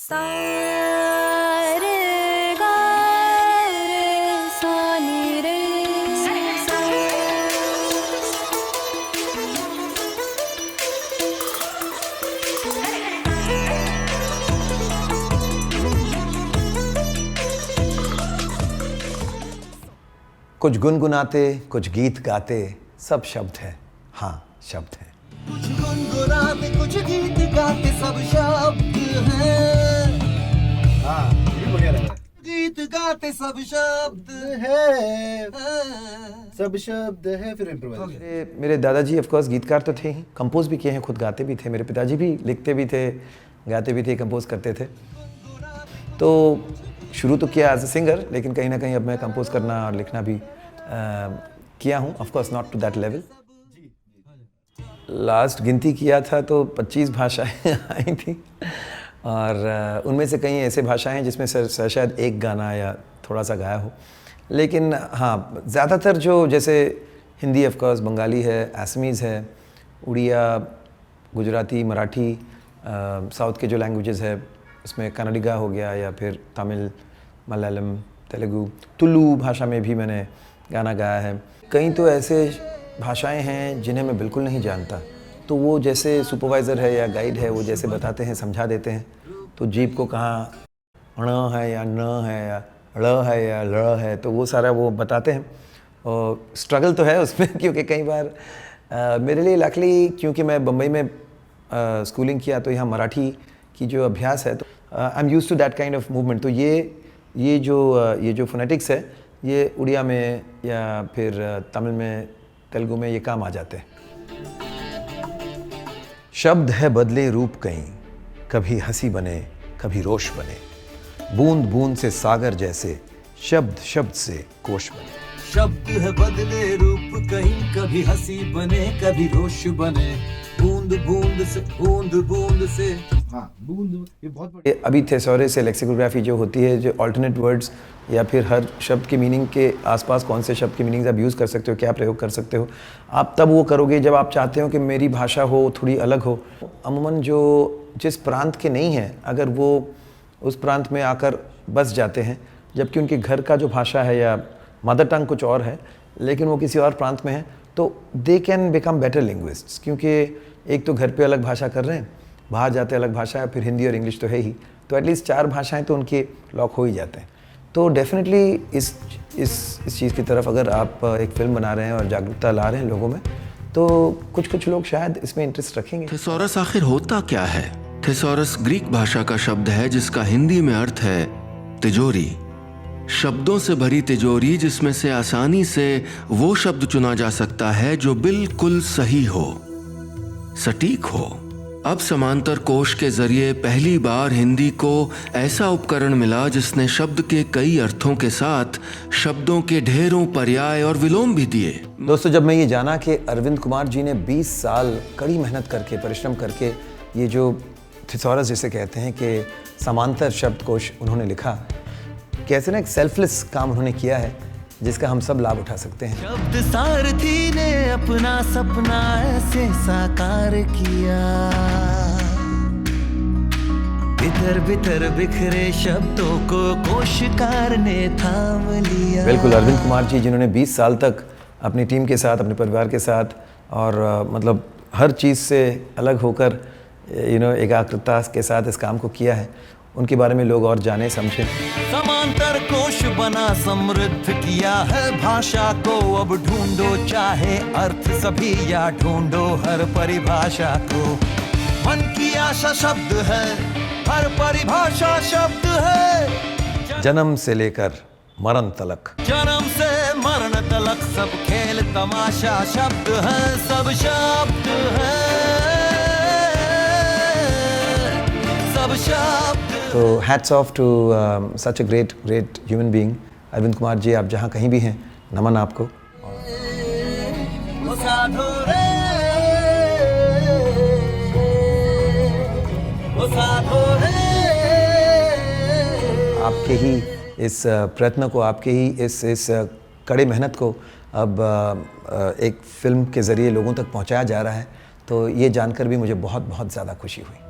सा रे गा रे सा नी रे सा। कुछ गुनगुनाते कुछ गीत गाते सब शब्द है, हाँ शब्द है। कुछ गुनगुनाते कुछ गीत गाते सब शब्द हैं। हाँ ये बढ़िया लग रहा है। गीत गाते सब शब्द हैं। सब शब्द है फिर इम्प्रोवाइजेशन। मेरे दादाजी ऑफ कोर्स गीतकार तो थे ही, कंपोज भी किए हैं, खुद गाते भी थे। मेरे पिताजी भी लिखते भी थे, गाते भी थे, कंपोज करते थे। तो शुरू तो किया एज ए सिंगर, लेकिन कहीं ना कहीं अब मैं कंपोज करना और लिखना भी किया हूँ। Of course not to that level. Last गिनती किया था तो 25 भाषाएं आई थी, और उनमें से कई ऐसे भाषाएं हैं जिसमें शायद एक गाना या थोड़ा सा गाया हो। लेकिन हाँ, ज़्यादातर जो जैसे हिंदी ऑफ कोर्स, बंगाली है, असमीज़ है, उड़िया, गुजराती, मराठी, साउथ के जो लैंग्वेजेस है उसमें कन्नडिगा हो गया, या फिर तमिल, मलयालम, तेलुगु, तुलु भाषा में भी मैंने गाना गाया है। कई तो ऐसे भाषाएं हैं जिन्हें मैं बिल्कुल नहीं जानता, तो वो जैसे सुपरवाइज़र है या गाइड है, वो जैसे बताते हैं, समझा देते हैं। तो जीप को कहाँ ण है या न है या ड़ है या ल है, तो वो सारा वो बताते हैं। और स्ट्रगल तो है उसमें क्योंकि कई बार मेरे लिए लकली, क्योंकि मैं बम्बई में स्कूलिंग किया, तो यहाँ मराठी की जो अभ्यास है, तो I am used to that kind of movement. तो ये जो फोनेटिक्स है, ये उड़िया में या फिर तमिल में, तेलुगु में ये काम आ जाते हैं। शब्द है बदले रूप कहीं, कभी हंसी बने कभी रोष बने, बूंद बूंद से सागर जैसे, शब्द शब्द से कोश बने। शब्द है बदले रूप कहीं, कभी हंसी बने कभी रोष बने, बूंद बूंद से। हाँ बूंद, ये बहुत बढ़िया। अभी थेसॉरस से लेक्सिकोग्राफी जो होती है, जो अल्टरनेट वर्ड्स या फिर हर शब्द के मीनिंग के आसपास कौन से शब्द के मीनिंग्स आप यूज़ कर सकते हो, क्या प्रयोग कर सकते हो, आप तब वो करोगे जब आप चाहते हो कि मेरी भाषा हो थोड़ी अलग हो। अमूमन जो जिस प्रांत के नहीं हैं, अगर वो उस प्रांत में आकर बस जाते हैं, जबकि उनके घर का जो भाषा है या मदर टंग कुछ और है, लेकिन वो किसी और प्रांत में है, तो they can become better linguists. क्योंकि एक तो घर पे अलग भाषा कर रहे हैं, बाहर जाते अलग भाषा है, फिर हिंदी और इंग्लिश तो है ही, तो एटलीस्ट 4 भाषाएं तो उनके लॉक हो ही जाते हैं। तो डेफिनेटली इस चीज़ की तरफ अगर आप एक फिल्म बना रहे हैं और जागरूकता ला रहे हैं लोगों में, तो कुछ लोग शायद इसमें इंटरेस्ट रखेंगे। थेसॉरस आखिर होता क्या है? थेसॉरस ग्रीक भाषा का शब्द है जिसका हिंदी में अर्थ है तिजोरी। शब्दों से भरी तिजोरी, जिसमें से आसानी से वो शब्द चुना जा सकता है जो बिल्कुल सही हो, सटीक हो। अब समांतर कोश के जरिए पहली बार हिंदी को ऐसा उपकरण मिला जिसने शब्द के कई अर्थों के साथ शब्दों के ढेरों पर्याय और विलोम भी दिए। दोस्तों, जब मैं ये जाना कि अरविंद कुमार जी ने 20 साल कड़ी मेहनत करके, परिश्रम करके, ये जो थिसॉरस जिसे कहते हैं कि समांतर शब्दकोश उन्होंने लिखा, कैसे ना एक सेल्फलेस काम उन्होंने किया है जिसका हम सब लाभ उठा सकते हैं। शब्द सारथी ने अपना सपना ऐसे साकार किया, भीतर भीतर बिखरे शब्दों को कोशकार ने थाम लिया। बिल्कुल, अरविंद कुमार जी जिन्होंने 20 साल तक अपनी टीम के साथ, अपने परिवार के साथ और मतलब हर चीज़ से अलग होकर एकाग्रता के साथ इस काम को किया है, उनके बारे में लोग और जाने समझें। समांतर कोश बना, समृद्ध किया है भाषा को। अब ढूंढो चाहे अर्थ सभी या ढूंढो हर परिभाषा को। मन की आशा शब्द है, हर परिभाषा शब्द है। जन्म से लेकर मरण तलक, जन्म से मरण तलक सब खेल तमाशा शब्द है, सब शब्द है, सब शब्द। तो hats off to such a great human being Arvind Kumar ji. आप जहाँ कहीं भी हैं, नमन आपको। वो साधो रे, वो साधो रे। आपके ही इस प्रयत्न को, आपके ही इस कड़े मेहनत को अब एक फिल्म के ज़रिए लोगों तक पहुंचाया जा रहा है, तो ये जानकर भी मुझे बहुत ज़्यादा खुशी हुई।